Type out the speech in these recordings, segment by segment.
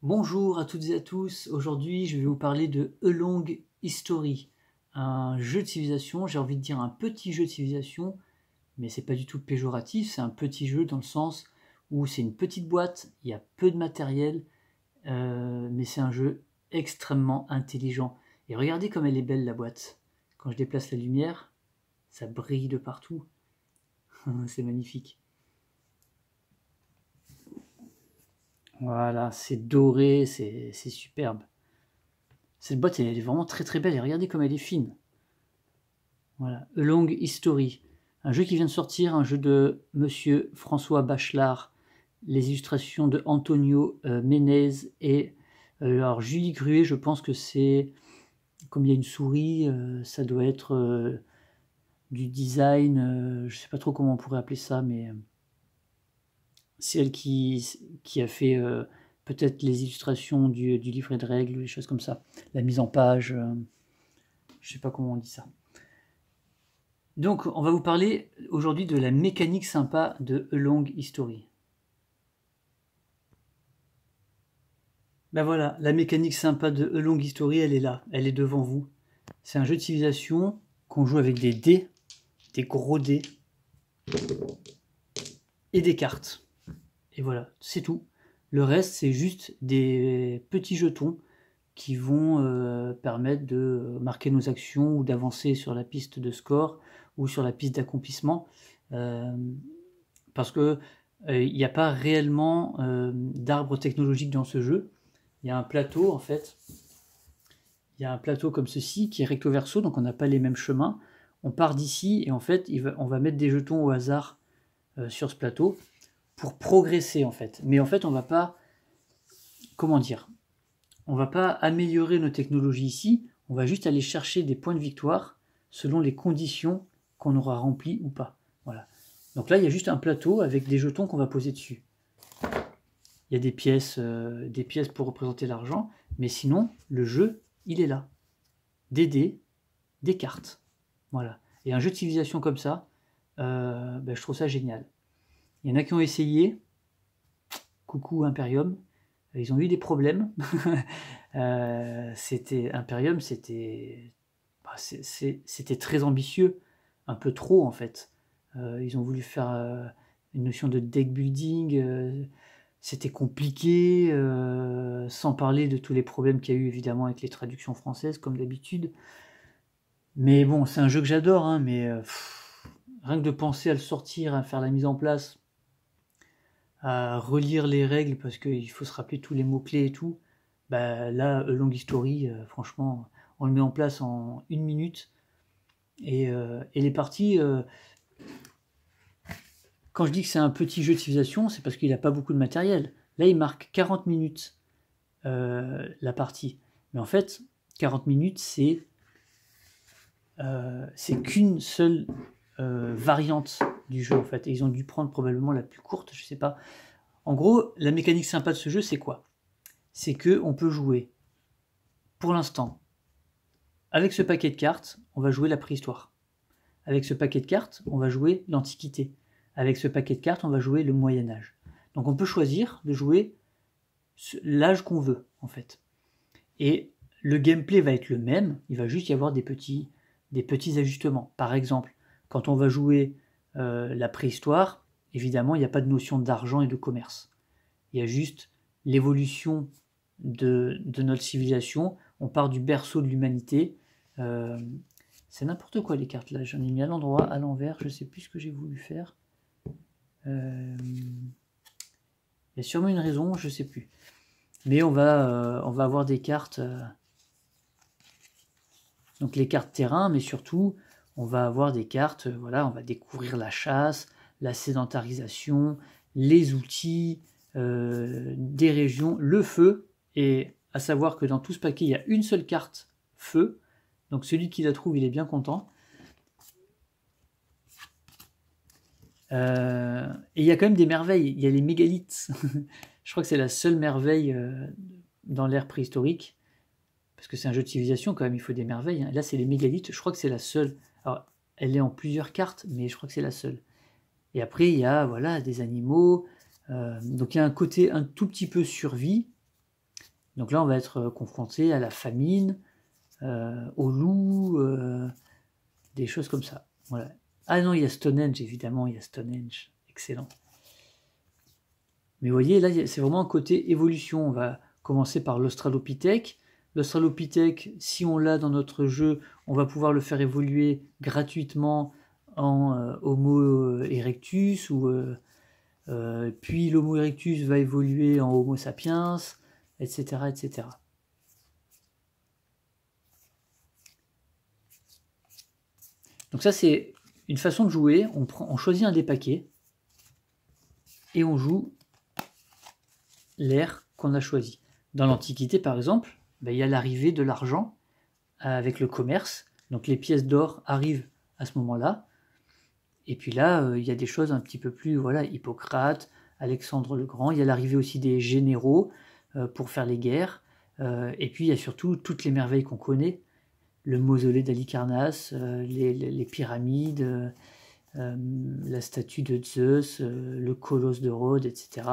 Bonjour à toutes et à tous, aujourd'hui je vais vous parler de A Long History, un jeu de civilisation, j'ai envie de dire un petit jeu de civilisation, mais c'est pas du tout péjoratif, c'est un petit jeu dans le sens où c'est une petite boîte, il y a peu de matériel, mais c'est un jeu extrêmement intelligent. Et regardez comme elle est belle la boîte, quand je déplace la lumière, ça brille de partout, c'est magnifique. Voilà, c'est doré, c'est superbe. Cette boîte, elle est vraiment très très belle et regardez comme elle est fine. Voilà, A Long History, un jeu qui vient de sortir, un jeu de Monsieur François Bachelard, les illustrations de Antonio Ménez et alors Julie Gruet, je pense que c'est, comme il y a une souris, ça doit être du design, je sais pas trop comment on pourrait appeler ça, mais c'est elle qui a fait peut-être les illustrations du livret de règles ou des choses comme ça, la mise en page, je sais pas comment on dit ça. Donc, on va vous parler aujourd'hui de la mécanique sympa de A Long History. Ben voilà, la mécanique sympa de A Long History, elle est là, elle est devant vous. C'est un jeu de civilisation qu'on joue avec des dés, des gros dés, et des cartes. Et voilà, c'est tout. Le reste, c'est juste des petits jetons qui vont permettre de marquer nos actions ou d'avancer sur la piste de score ou sur la piste d'accomplissement. Euh, Parce que il n'y a pas réellement d'arbre technologique dans ce jeu. Il y a un plateau en fait. Il y a un plateau comme ceci qui est recto verso, donc on n'a pas les mêmes chemins. On part d'ici et en fait on va mettre des jetons au hasard sur ce plateau pour progresser en fait. Mais en fait on va pas, comment dire, on va pas améliorer nos technologies ici, on va juste aller chercher des points de victoire selon les conditions qu'on aura remplies ou pas. Voilà. Donc là il y a juste un plateau avec des jetons qu'on va poser dessus. Il y a des pièces pour représenter l'argent, mais sinon, le jeu, il est là. Des dés, des cartes. Voilà. Et un jeu de civilisation comme ça, ben, je trouve ça génial. Il y en a qui ont essayé, coucou Imperium, ils ont eu des problèmes. C'était Imperium, c'était très ambitieux, un peu trop en fait. Ils ont voulu faire une notion de deck building, c'était compliqué, sans parler de tous les problèmes qu'il y a eu évidemment avec les traductions françaises comme d'habitude. Mais bon, c'est un jeu que j'adore, hein, mais rien que de penser à le sortir, à faire la mise en place, à relire les règles parce qu'il faut se rappeler tous les mots-clés et tout, bah là, A Long History, franchement, on le met en place en 1 minute. Et les parties, quand je dis que c'est un petit jeu de civilisation, c'est parce qu'il n'a pas beaucoup de matériel. Là, il marque 40 minutes la partie. Mais en fait, 40 minutes, c'est qu'une seule variante du jeu, en fait. Et ils ont dû prendre probablement la plus courte, je sais pas. En gros, la mécanique sympa de ce jeu, c'est quoi? C'est qu'on peut jouer, pour l'instant, avec ce paquet de cartes, on va jouer la préhistoire. Avec ce paquet de cartes, on va jouer l'Antiquité. Avec ce paquet de cartes, on va jouer le Moyen-Âge. Donc on peut choisir de jouer l'âge qu'on veut, en fait. Et le gameplay va être le même, il va juste y avoir des petits ajustements. Par exemple, quand on va jouer la préhistoire, évidemment, il n'y a pas de notion d'argent et de commerce. Il y a juste l'évolution de notre civilisation. On part du berceau de l'humanité. C'est n'importe quoi les cartes là. J'en ai mis à l'endroit, à l'envers. Je ne sais plus ce que j'ai voulu faire. Il y a sûrement une raison, je ne sais plus. Mais on va avoir des cartes. Donc les cartes terrain, mais surtout, on va avoir des cartes, voilà, on va découvrir la chasse, la sédentarisation, les outils, des régions, le feu, et à savoir que dans tout ce paquet, il y a une seule carte feu, donc celui qui la trouve, il est bien content. Et il y a quand même des merveilles, il y a les mégalithes, je crois que c'est la seule merveille dans l'ère préhistorique, parce que c'est un jeu de civilisation quand même, il faut des merveilles. Hein. Là, c'est les mégalithes, je crois que c'est la seule. Alors, elle est en plusieurs cartes, mais je crois que c'est la seule. Et après, il y a voilà, des animaux. Donc, il y a un côté un tout petit peu survie. Donc là, on va être confronté à la famine, au loup, des choses comme ça. Voilà. Ah non, il y a Stonehenge, évidemment, il y a Stonehenge. Excellent. Mais vous voyez, là, c'est vraiment un côté évolution. On va commencer par l'Australopithèque. L'Australopithèque, si on l'a dans notre jeu, on va pouvoir le faire évoluer gratuitement en Homo erectus, puis l'Homo erectus va évoluer en Homo sapiens, etc., etc. Donc ça, c'est une façon de jouer. On choisit un des paquets et on joue l'ère qu'on a choisi. Dans l'Antiquité, par exemple, il y a l'arrivée de l'argent avec le commerce. Donc les pièces d'or arrivent à ce moment-là. Et puis là, il y a des choses un petit peu plus, voilà, Hippocrate, Alexandre le Grand. Il y a l'arrivée aussi des généraux pour faire les guerres. Et puis il y a surtout toutes les merveilles qu'on connaît. Le mausolée d'Halicarnasse, les pyramides, la statue de Zeus, le colosse de Rhodes, etc.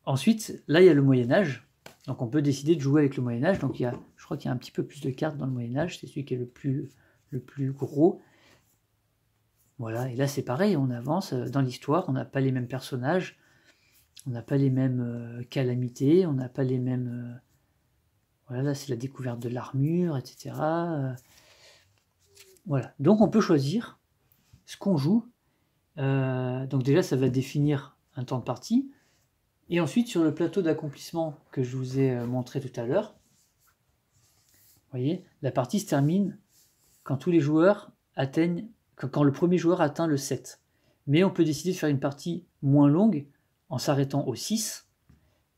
Ensuite, là, il y a le Moyen-Âge. Donc, on peut décider de jouer avec le Moyen-Âge. Donc, je crois qu'il y a un petit peu plus de cartes dans le Moyen-Âge. C'est celui qui est le plus gros. Voilà. Et là, c'est pareil. On avance dans l'histoire. On n'a pas les mêmes personnages. On n'a pas les mêmes calamités. On n'a pas les mêmes... voilà, là, c'est la découverte de l'armure, etc. Voilà. Donc, on peut choisir ce qu'on joue. Donc, déjà, ça va définir un temps de partie. Et ensuite, sur le plateau d'accomplissement que je vous ai montré tout à l'heure, vous voyez, la partie se termine quand tous les joueurs atteignent, quand le premier joueur atteint le 7. Mais on peut décider de faire une partie moins longue en s'arrêtant au 6,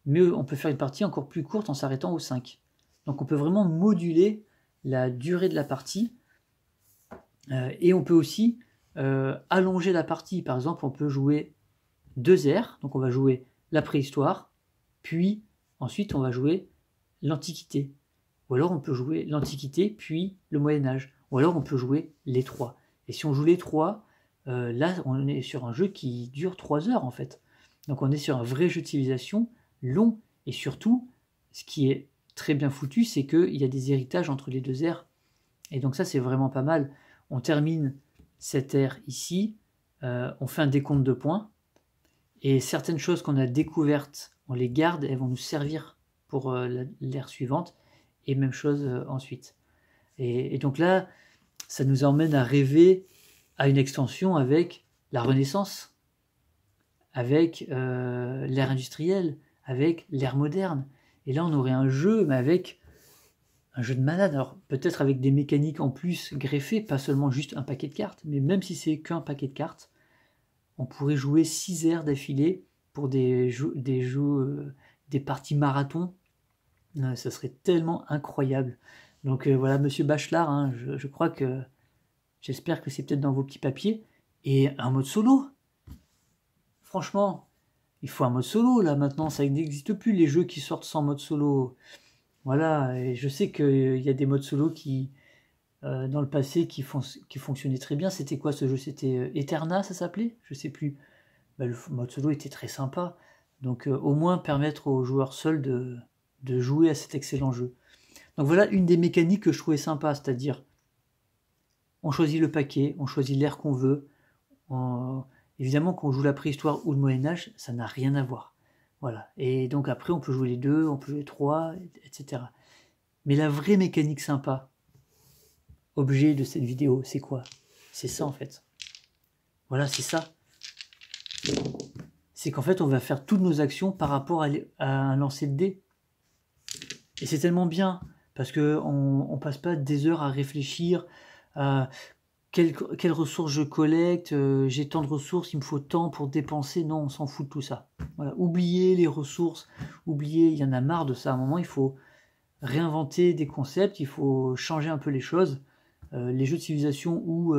mais on peut faire une partie encore plus courte en s'arrêtant au 5. Donc on peut vraiment moduler la durée de la partie, et on peut aussi allonger la partie. Par exemple, on peut jouer 2 ères, donc on va jouer la préhistoire, puis ensuite on va jouer l'Antiquité. Ou alors on peut jouer l'Antiquité, puis le Moyen-Âge. Ou alors on peut jouer les 3. Et si on joue les 3, là on est sur un jeu qui dure 3 heures en fait. Donc on est sur un vrai jeu de civilisation long. Et surtout, ce qui est très bien foutu, c'est qu'il y a des héritages entre les 2 ères. Et donc ça c'est vraiment pas mal. On termine cette ère ici, on fait un décompte de points. Et certaines choses qu'on a découvertes, on les garde, elles vont nous servir pour l'ère suivante, et même chose ensuite. Et donc là, ça nous emmène à rêver à une extension avec la Renaissance, avec l'ère industrielle, avec l'ère moderne. Et là, on aurait un jeu, mais avec un jeu de malade. Alors peut-être avec des mécaniques en plus greffées, pas seulement juste un paquet de cartes, mais même si c'est qu'un paquet de cartes, on pourrait jouer 6 heures d'affilée pour des parties marathon. Ça serait tellement incroyable. Donc voilà, monsieur Bachelard, hein, je crois que... J'espère que c'est peut-être dans vos petits papiers. Et un mode solo. Franchement, il faut un mode solo, là, maintenant. Ça n'existe plus, les jeux qui sortent sans mode solo. Voilà, et je sais qu'il y a des modes solo qui... dans le passé qui fonctionnaient très bien. C'était quoi ce jeu? C'était Eterna, ça s'appelait? Je sais plus. Le mode solo était très sympa. Donc au moins permettre aux joueurs seuls de jouer à cet excellent jeu. Donc voilà une des mécaniques que je trouvais sympa, c'est-à-dire on choisit le paquet, on choisit l'ère qu'on veut. Évidemment quand on joue la préhistoire ou le Moyen-Âge, ça n'a rien à voir. Voilà. Et donc après on peut jouer les 2, on peut jouer les 3, etc. Mais la vraie mécanique sympa, objet de cette vidéo, c'est quoi? C'est ça en fait. Voilà, c'est ça. C'est qu'en fait, on va faire toutes nos actions par rapport à un lancer de dés. Et c'est tellement bien, parce qu'on passe pas des heures à réfléchir à quelles ressources je collecte, j'ai tant de ressources, il me faut tant pour dépenser. Non, on s'en fout de tout ça. Voilà. Oubliez les ressources, oubliez, il y en a marre de ça. À un moment, il faut réinventer des concepts, il faut changer un peu les choses. Les jeux de civilisation où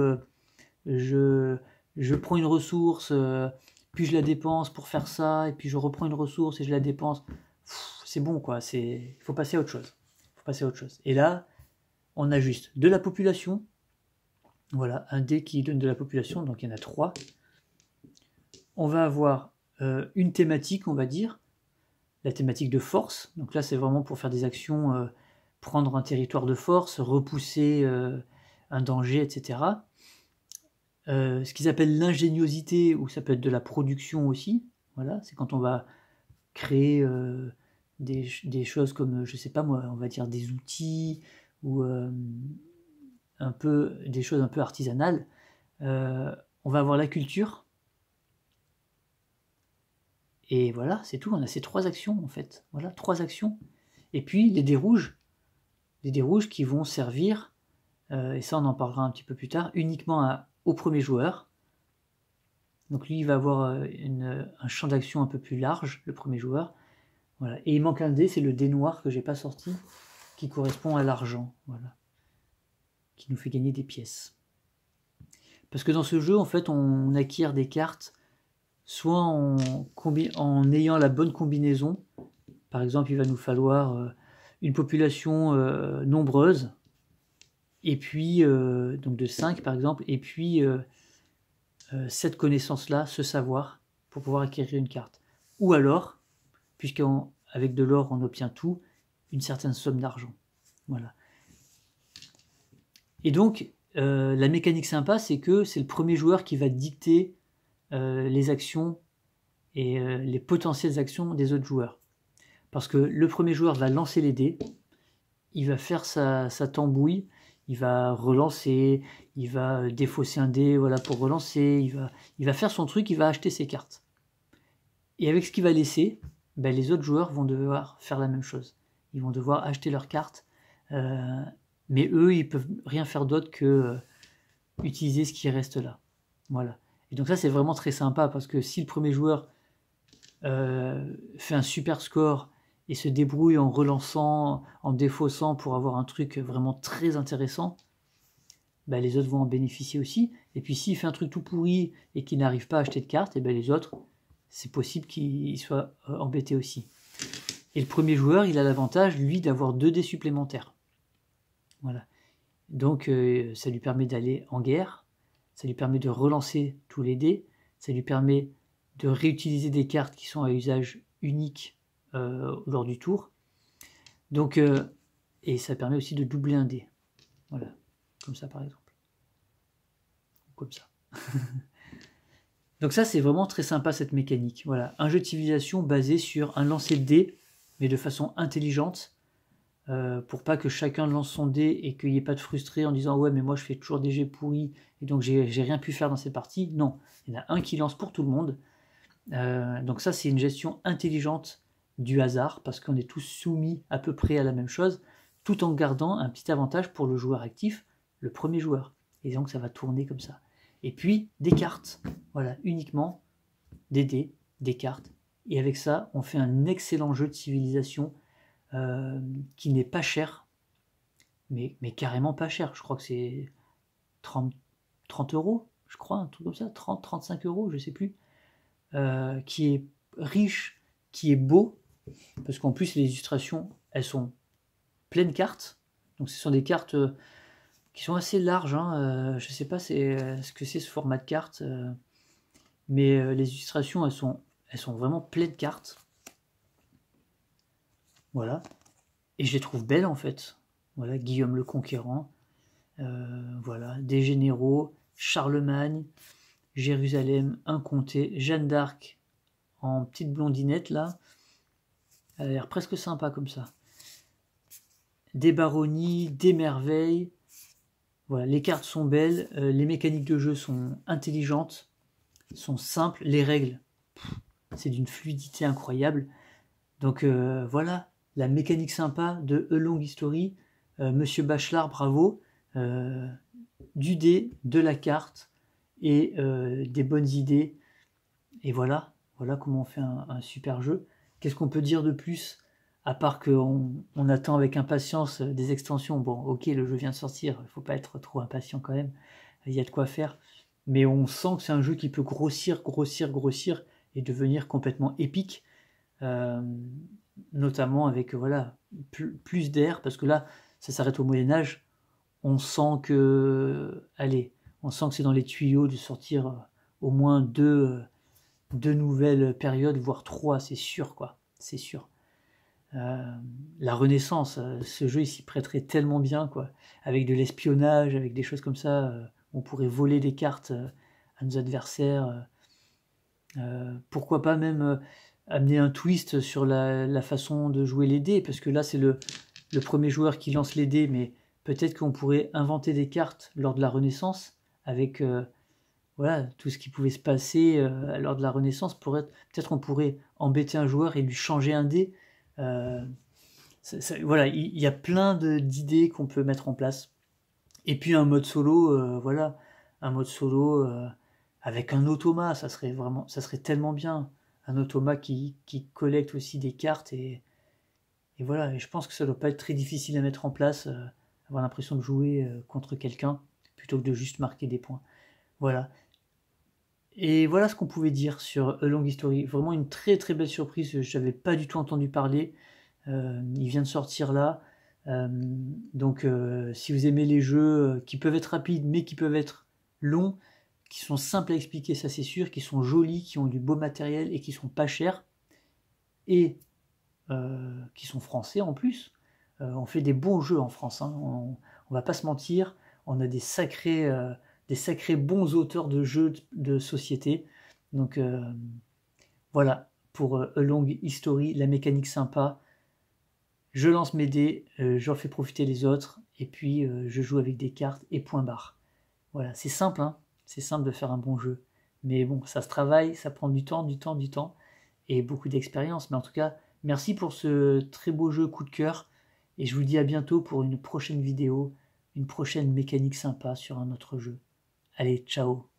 je prends une ressource, puis je la dépense pour faire ça, et puis je reprends une ressource et je la dépense. C'est bon, quoi. Il faut passer à autre chose. Et là, on a juste de la population. Voilà, un dé qui donne de la population, donc il y en a 3. On va avoir une thématique, on va dire, la thématique de force. Donc là, c'est vraiment pour faire des actions, prendre un territoire de force, repousser un danger, etc. Ce qu'ils appellent l'ingéniosité, ou ça peut être de la production aussi. Voilà, c'est quand on va créer des choses comme, je sais pas moi, on va dire des outils ou un peu des choses un peu artisanales. On va avoir la culture. Et voilà, c'est tout. On a ces 3 actions en fait. Voilà, 3 actions. Et puis les dés rouges qui vont servir, et ça on en parlera un petit peu plus tard, uniquement au premier joueur. Donc lui il va avoir un champ d'action un peu plus large, le premier joueur. Voilà. Et il manque un dé, c'est le dé noir que j'ai pas sorti, qui correspond à l'argent. Voilà. Qui nous fait gagner des pièces. Parce que dans ce jeu, en fait, on acquiert des cartes soit en ayant la bonne combinaison. Par exemple, il va nous falloir une population nombreuse, et puis, donc de 5 par exemple, et puis cette connaissance-là, ce savoir, pour pouvoir acquérir une carte. Ou alors, puisqu'avec de l'or on obtient tout, une certaine somme d'argent. Voilà. Et donc, la mécanique sympa, c'est que c'est le premier joueur qui va dicter les actions et les potentielles actions des autres joueurs. Parce que le premier joueur va lancer les dés, il va faire sa tambouille, il va relancer, il va défausser un dé voilà, pour relancer, il va faire son truc, il va acheter ses cartes. Et avec ce qu'il va laisser, ben, les autres joueurs vont devoir faire la même chose. Ils vont devoir acheter leurs cartes, mais eux, ils peuvent rien faire d'autre que utiliser ce qui reste là. Voilà. Et donc ça, c'est vraiment très sympa, parce que si le premier joueur fait un super score et se débrouille en relançant, en défaussant pour avoir un truc vraiment très intéressant, bah les autres vont en bénéficier aussi. Et puis s'il fait un truc tout pourri et qu'il n'arrive pas à acheter de cartes, et ben les autres, c'est possible qu'ils soient embêtés aussi. Et le premier joueur, il a l'avantage, lui, d'avoir 2 dés supplémentaires. Voilà. Donc ça lui permet d'aller en guerre, ça lui permet de relancer tous les dés, ça lui permet de réutiliser des cartes qui sont à usage unique lors du tour. Donc, et ça permet aussi de doubler un dé. Voilà, comme ça par exemple. Comme ça. Donc ça, c'est vraiment très sympa cette mécanique. Voilà, un jeu de civilisation basé sur un lancer de dés, mais de façon intelligente, pour pas que chacun lance son dé et qu'il n'y ait pas de frustré en disant ouais mais moi je fais toujours des jets pourris et donc j'ai rien pu faire dans ces parties. Non, il y en a un qui lance pour tout le monde. Donc ça c'est une gestion intelligente du hasard parce qu'on est tous soumis à peu près à la même chose tout en gardant un petit avantage pour le joueur actif, le premier joueur. Et donc ça va tourner comme ça. Et puis des cartes, voilà, uniquement des dés, des cartes. Et avec ça on fait un excellent jeu de civilisation qui n'est pas cher, mais carrément pas cher. Je crois que c'est 30 euros, je crois, un truc comme ça, 30-35 euros, je sais plus. Qui est riche, qui est beau, parce qu'en plus les illustrations, elles sont pleines cartes. Donc ce sont des cartes qui sont assez larges. Hein. Je sais pas ce que c'est ce format de carte, mais les illustrations, elles sont vraiment pleines de cartes. Voilà. Et je les trouve belles en fait. Voilà, Guillaume le Conquérant, voilà, des généraux, Charlemagne, Jérusalem, un comté, Jeanne d'Arc en petite blondinette là. Elle a l'air presque sympa comme ça. Des baronnies, des merveilles. Voilà, les cartes sont belles, les mécaniques de jeu sont intelligentes, sont simples, les règles, c'est d'une fluidité incroyable. Donc voilà, la mécanique sympa de A Long History, Monsieur Bachelard, bravo, du dé, de la carte et des bonnes idées. Et voilà comment on fait un super jeu. Qu'est-ce qu'on peut dire de plus, à part qu'on attend avec impatience des extensions. Bon, ok, le jeu vient de sortir, il ne faut pas être trop impatient quand même, il y a de quoi faire. Mais on sent que c'est un jeu qui peut grossir et devenir complètement épique. Notamment avec voilà plus d'air, parce que là ça s'arrête au Moyen-Âge, on sent que c'est dans les tuyaux de sortir au moins deux 2 nouvelles périodes, voire 3, c'est sûr, quoi. C'est sûr. La Renaissance, ce jeu il s'y prêterait tellement bien, quoi. Avec de l'espionnage, avec des choses comme ça, on pourrait voler des cartes à nos adversaires. Pourquoi pas même amener un twist sur la façon de jouer les dés, parce que là c'est le premier joueur qui lance les dés, mais peut-être qu'on pourrait inventer des cartes lors de la Renaissance avec voilà, tout ce qui pouvait se passer lors de la Renaissance. Peut-être qu'on pourrait embêter un joueur et lui changer un dé. Voilà, il y a plein d'idées qu'on peut mettre en place. Et puis un mode solo, voilà, un mode solo avec un automa, ça serait tellement bien. Un automa qui collecte aussi des cartes et voilà. Et je pense que ça doit pas être très difficile à mettre en place, avoir l'impression de jouer contre quelqu'un plutôt que de juste marquer des points. Voilà. Et voilà ce qu'on pouvait dire sur A Long History. Vraiment une très très belle surprise. Je n'avais pas du tout entendu parler. Il vient de sortir là. Donc si vous aimez les jeux qui peuvent être rapides mais qui peuvent être longs, qui sont simples à expliquer, ça c'est sûr, qui sont jolis, qui ont du beau matériel et qui sont pas chers, et qui sont français en plus, on fait des bons jeux en France, hein. On va pas se mentir, on a des sacrés bons auteurs de jeux de société. Donc voilà, pour A Long History, la mécanique sympa. Je lance mes dés, j'en fais profiter les autres, et puis je joue avec des cartes et point barre. Voilà, c'est simple, hein, c'est simple de faire un bon jeu. Mais bon, ça se travaille, ça prend du temps, et beaucoup d'expérience. Mais en tout cas, merci pour ce très beau jeu coup de cœur, et je vous dis à bientôt pour une prochaine vidéo, une prochaine mécanique sympa sur un autre jeu. Allez, ciao!